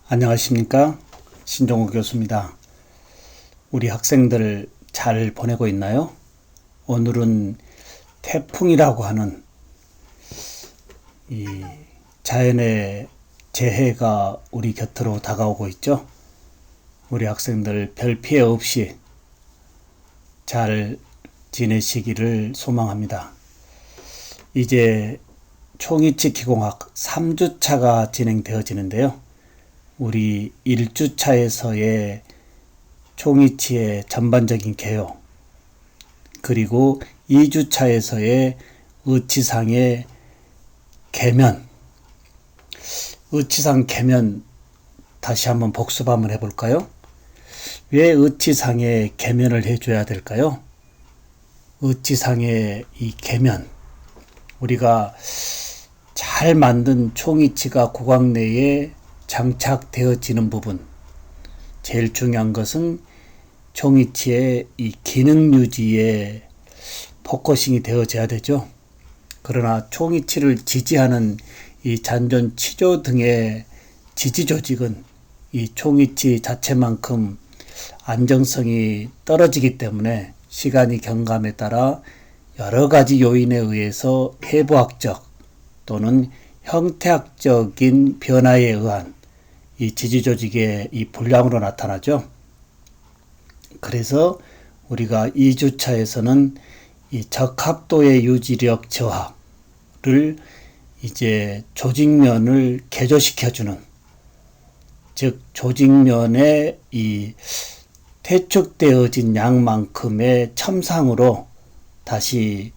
안녕하십니까? 신종호 교수입니다. 우리 학생들 잘 보내고 있나요? 오늘은 태풍이라고 하는 이 자연의 재해가 우리 곁으로 다가오고 있죠. 우리 학생들 별 피해 없이 잘 지내시기를 소망합니다. 이제 총이치 기공학 3주차가 진행되어지는데요. 우리 1주차에서의 총이치의 전반적인 개요, 그리고 2주차에서의 의치상의 계면, 의치상 계면 다시 한번 복습 한번 해볼까요? 왜 의치상의 계면을 해줘야 될까요? 의치상의 이 계면, 우리가 잘 만든 총이치가 고강 내에 장착되어지는 부분, 제일 중요한 것은 총이치의 이 기능 유지에 포커싱이 되어져야 되죠. 그러나 총이치를 지지하는 이 잔존 치조 등의 지지 조직은 이 총이치 자체만큼 안정성이 떨어지기 때문에 시간이 경감에 따라 여러 가지 요인에 의해서 해부학적 또는 형태학적인 변화에 의한 이 지지 조직의 이 불량으로 나타나죠. 그래서 우리가 2주차에서는 이 적합도의 유지력 저하를 이제 조직면을 개조시켜주는, 즉 조직면의 이 퇴축되어진 양만큼의 첨상으로 다시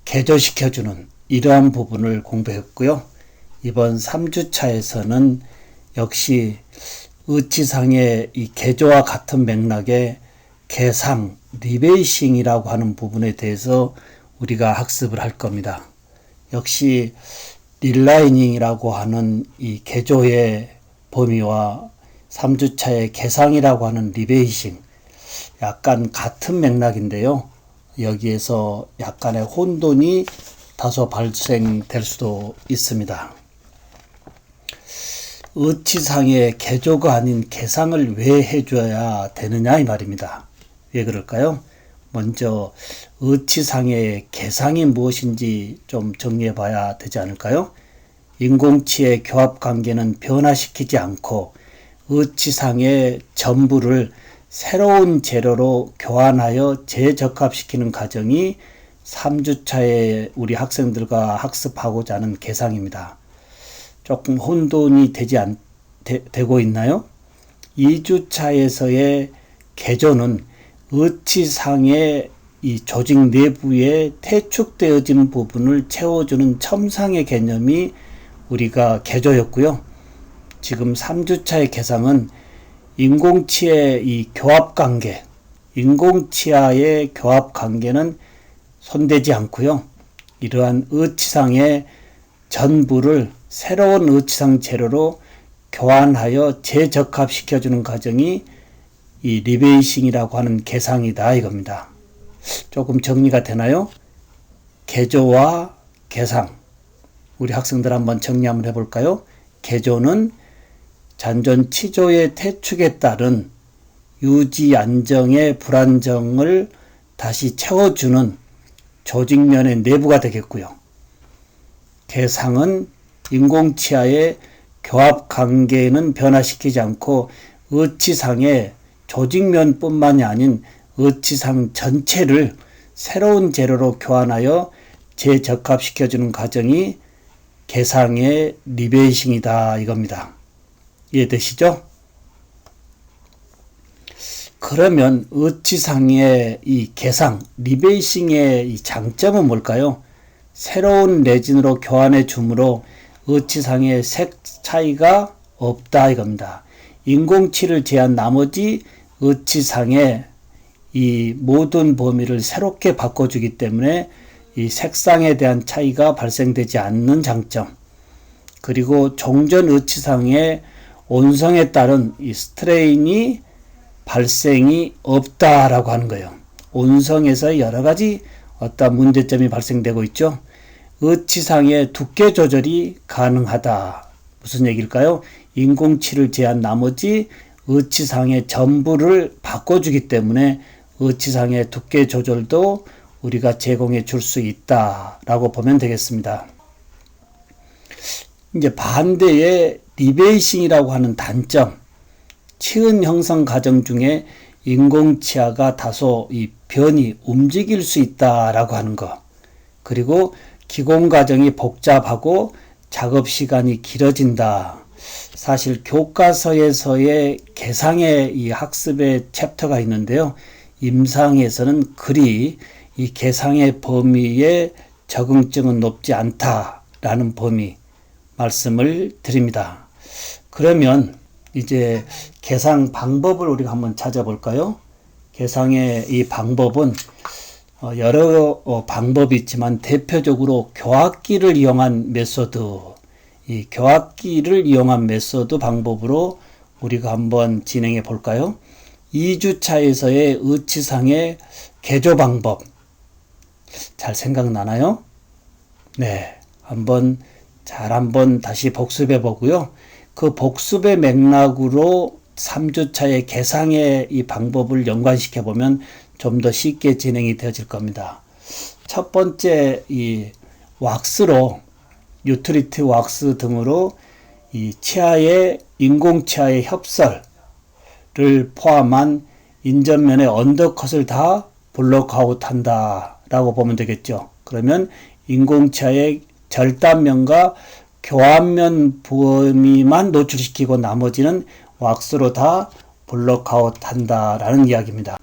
개조시켜주는 이러한 부분을 공부했고요. 이번 3주차에서는 역시 의치상의 이 개조와 같은 맥락의 개상, 리베이싱이라고 하는 부분에 대해서 우리가 학습을 할 겁니다. 역시 릴라이닝이라고 하는 이 개조의 범위와 3주차의 개상이라고 하는 리베이싱, 약간 같은 맥락인데요. 여기에서 약간의 혼돈이 다소 발생될 수도 있습니다. 의치상의 개조가 아닌 개상을 왜 해줘야 되느냐 이 말입니다. 왜 그럴까요? 먼저 의치상의 개상이 무엇인지 좀 정리해 봐야 되지 않을까요? 인공치의 교합관계는 변화시키지 않고 의치상의 전부를 새로운 재료로 교환하여 재적합시키는 과정이 3주차에 우리 학생들과 학습하고자 하는 개상입니다. 조금 혼돈이 되고 있나요? 2주차에서의 개조는 의치상의 이 조직 내부에 퇴축되어진 부분을 채워주는 첨상의 개념이 우리가 개조였고요. 지금 3주차의 개상은 인공치의 이 교합관계, 인공치와의 교합관계는 손대지 않고요. 이러한 의치상의 전부를 새로운 의치상 재료로 교환하여 재적합시켜주는 과정이 이 리베이싱이라고 하는 개상이다 이겁니다. 조금 정리가 되나요? 개조와 개상, 우리 학생들 한번 정리 한번 해볼까요? 개조는 잔존 치조의 퇴축에 따른 유지 안정의 불안정을 다시 채워주는 조직면의 내부가 되겠고요. 개상은 인공치와의 교합관계는 변화시키지 않고 의치상의 조직면뿐만이 아닌 의치상 전체를 새로운 재료로 교환하여 재적합시켜주는 과정이 개상의 리베이싱이다 이겁니다. 이해되시죠? 그러면 의치상의 이 개상, 리베이싱의 이 장점은 뭘까요? 새로운 레진으로 교환해 주므로 의치상의 색 차이가 없다 이겁니다. 인공치를 제한 나머지 의치상의 이 모든 범위를 새롭게 바꿔주기 때문에 이 색상에 대한 차이가 발생되지 않는 장점, 그리고 종전 의치상의 온성에 따른 이 스트레인이 발생이 없다라고 하는 거예요. 온성에서 여러 가지 어떤 문제점이 발생되고 있죠. 의치상의 두께 조절이 가능하다. 무슨 얘기일까요? 인공치를 제한 나머지 의치상의 전부를 바꿔주기 때문에 의치상의 두께 조절도 우리가 제공해 줄 수 있다라고 보면 되겠습니다. 이제 반대의 리베이싱이라고 하는 단점, 치은 형성 과정 중에 인공치아가 다소 이 변이 움직일 수 있다라고 하는 것, 그리고 기공 과정이 복잡하고 작업 시간이 길어진다. 사실 교과서에서의 개상의 이 학습의 챕터가 있는데요. 임상에서는 그리 이 개상의 범위에 적응증은 높지 않다라는 범위 말씀을 드립니다. 그러면 이제 개상 방법을 우리가 한번 찾아볼까요? 개상의 이 방법은 여러 방법이 있지만 대표적으로 교합기를 이용한 메소드, 이 교합기를 이용한 메소드 방법으로 우리가 한번 진행해 볼까요? 2주차에서의 의치상의 개조 방법 잘 생각나나요? 네, 한번 다시 복습해 보고요. 그 복습의 맥락으로 3주차의 개상의 이 방법을 연관시켜 보면 좀 더 쉽게 진행이 되어질 겁니다. 첫 번째, 이 왁스로, 유틸리티 왁스 등으로 이 인공치아의 협설을 포함한 인전면의 언더컷을 다 블록아웃 한다 라고 보면 되겠죠. 그러면 인공치아의 절단면과 교환면 범위만 노출시키고 나머지는 왁스로 다 블록아웃 한다라는 이야기입니다.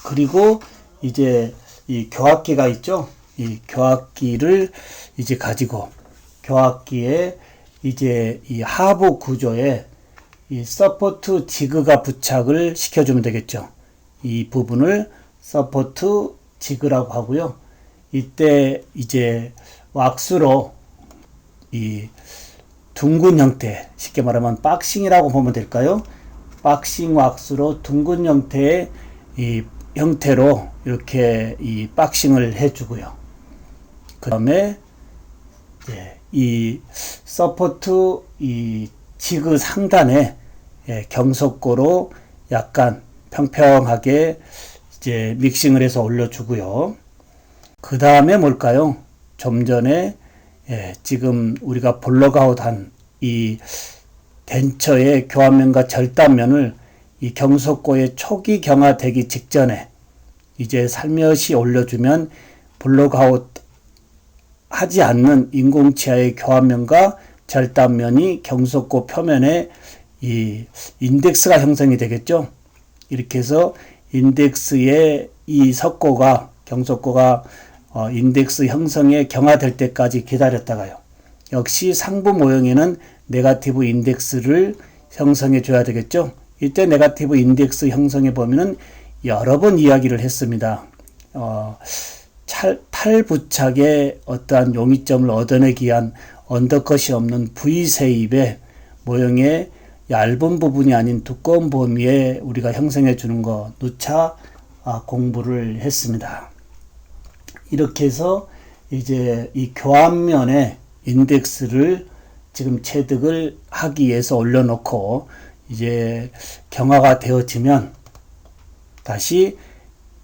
그리고 이제 이 교합기가 있죠. 이 교합기를 이제 가지고 교합기에 이제 이 하부 구조에 이 서포트 지그가 부착을 시켜주면 되겠죠. 이 부분을 서포트 지그라고 하고요. 이때 이제 왁스로 이 둥근 형태, 쉽게 말하면 박싱이라고 보면 될까요? 박싱 왁스로 둥근 형태의 이 형태로 이렇게 이 박싱을 해주고요. 그 다음에 이 서포트 이 지그 상단에 경석고로 약간 평평하게 이제 믹싱을 해서 올려주고요. 그 다음에 뭘까요? 좀 전에 지금 우리가 블록아웃한 이 덴처의 교환면과 절단면을 이 경석고에 초기 경화되기 직전에 이제 살며시 올려주면 블록아웃 하지 않는 인공치아의 교환면과 절단면이 경석고 표면에 이 인덱스가 형성이 되겠죠. 이렇게 해서 인덱스의 이 경석고가 인덱스 형성에 경화될 때까지 기다렸다가요. 역시 상부 모형에는 네거티브 인덱스를 형성해 줘야 되겠죠. 이때 네거티브 인덱스 형성해 보면은 여러 번 이야기를 했습니다. 탈부착의 어떠한 용의점을 얻어내기 위한 언더컷이 없는 V쉐입의 모형의 얇은 부분이 아닌 두꺼운 범위에 우리가 형성해 주는 거 누차 공부를 했습니다. 이렇게 해서 이제 이 교환면에 인덱스를 지금 체득을 하기 위해서 올려놓고 이제 경화가 되어지면 다시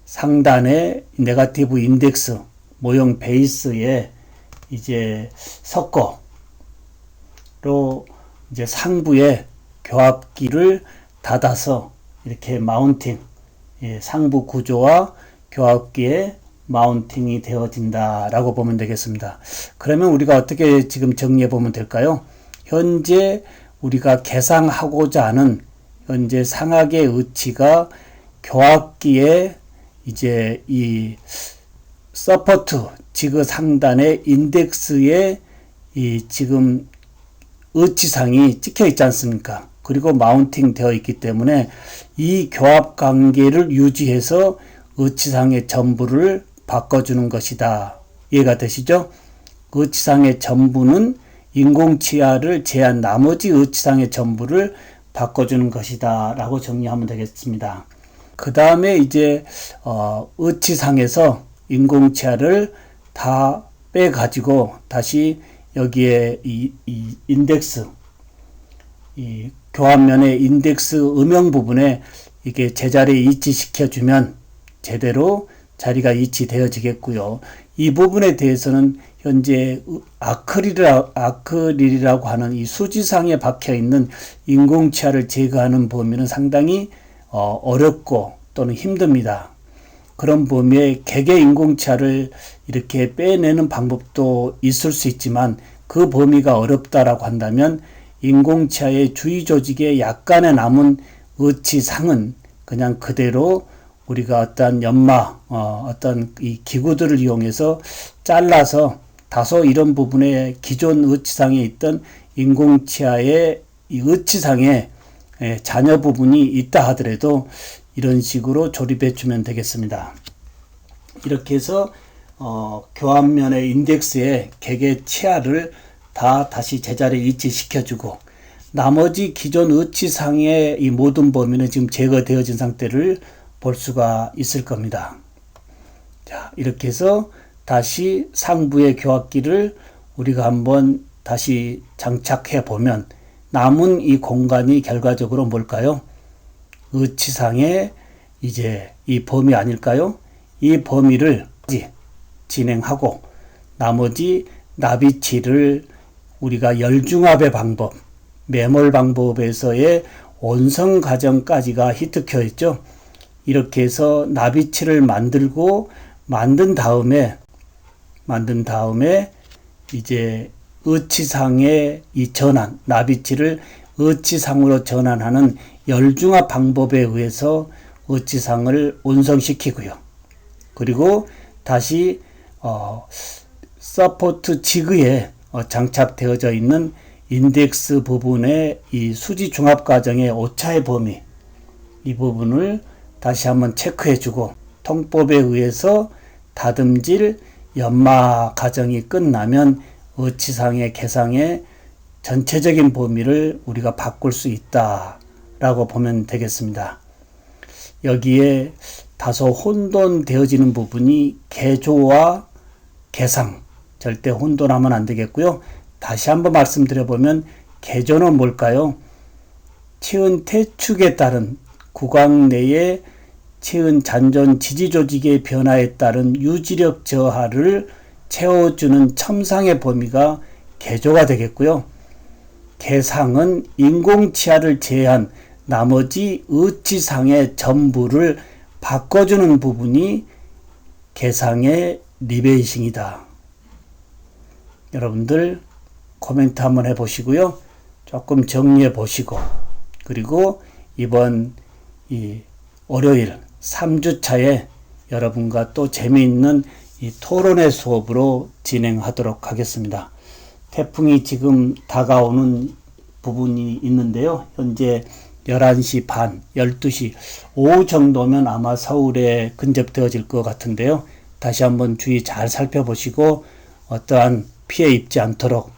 상단에 네거티브 인덱스 모형 베이스에 이제 석고로 이제 상부에 교합기를 닫아서 이렇게 마운팅, 상부 구조와 교합기에 마운팅이 되어진다라고 보면 되겠습니다. 그러면 우리가 어떻게 지금 정리해 보면 될까요? 현재 우리가 개상하고자 하는 현재 상하의 의치가 교합기에 이제 이 서포트 지그 상단의 인덱스에 이 지금 의치상이 찍혀 있지 않습니까? 그리고 마운팅 되어 있기 때문에 이 교합 관계를 유지해서 의치상의 전부를 바꿔주는 것이다. 이해가 되시죠? 의치상의 전부는 인공치아를 제한 나머지 의치상의 전부를 바꿔주는 것이다 라고 정리하면 되겠습니다. 그 다음에 이제 의치상에서 인공치아를 다 빼가지고 다시 여기에 이 인덱스, 이 교환면의 인덱스 음영 부분에 이게 제자리에 위치시켜주면 제대로 자리가 위치되어지겠고요. 이 부분에 대해서는 현재 아크릴이라고 하는 이 수지상에 박혀 있는 인공치아를 제거하는 범위는 상당히 어렵고 또는 힘듭니다. 그런 범위에 개개 인공치아를 이렇게 빼내는 방법도 있을 수 있지만 그 범위가 어렵다라고 한다면 인공치아의 주위 조직에 약간의 남은 의치상은 그냥 그대로 우리가 어떤 연마, 어떤 이 기구들을 이용해서 잘라서 다소 이런 부분에 기존 의치상에 있던 인공치아의 이 의치상에 잔여 부분이 있다 하더라도 이런 식으로 조립해 주면 되겠습니다. 이렇게 해서 교환면의 인덱스에 개개 치아를 다 다시 제자리에 위치시켜 주고 나머지 기존 의치상의 이 모든 범위는 지금 제거되어진 상태를 볼 수가 있을 겁니다. 자, 이렇게 해서 다시 상부의 교합기를 우리가 한번 다시 장착해 보면 남은 이 공간이 결과적으로 뭘까요? 의치상의 이제 이 범위 아닐까요? 이 범위를 진행하고 나머지 나비치를 우리가 열중합의 방법, 매몰 방법에서의 온성 과정까지가 히트켜 있죠. 이렇게 해서 나비치를 만든 다음에 이제 의치상의 이 전환, 나비치를 의치상으로 전환하는 열중합 방법에 의해서 의치상을 온성시키고요. 그리고 다시 서포트 지그에 장착되어져 있는 인덱스 부분의 이 수지 중합 과정의 오차의 범위, 이 부분을 다시 한번 체크해주고 통법에 의해서 다듬질 연마 과정이 끝나면 의치상의 개상의 전체적인 범위를 우리가 바꿀 수 있다라고 보면 되겠습니다. 여기에 다소 혼돈되어지는 부분이 개조와 개상, 절대 혼돈하면 안 되겠고요. 다시 한번 말씀드려보면 개조는 뭘까요? 치은 퇴축에 따른 구강 내의 치은 잔존 지지 조직의 변화에 따른 유지력 저하를 채워주는 첨상의 범위가 개조가 되겠고요. 개상은 인공치아를 제외한 나머지 의치상의 전부를 바꿔주는 부분이 개상의 리베이싱이다. 여러분들 코멘트 한번 해보시고요. 조금 정리해 보시고 그리고 이번 이 월요일 3주차에 여러분과 또 재미있는 이 토론회 수업으로 진행하도록 하겠습니다. 태풍이 지금 다가오는 부분이 있는데요. 현재 11시 반, 12시, 오후 정도면 아마 서울에 근접되어질 것 같은데요. 다시 한번 주의 잘 살펴보시고 어떠한 피해 입지 않도록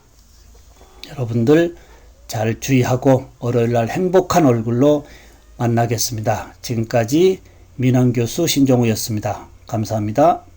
여러분들 잘 주의하고 월요일날 행복한 얼굴로 만나겠습니다. 지금까지 민환교수 신종우였습니다. 감사합니다.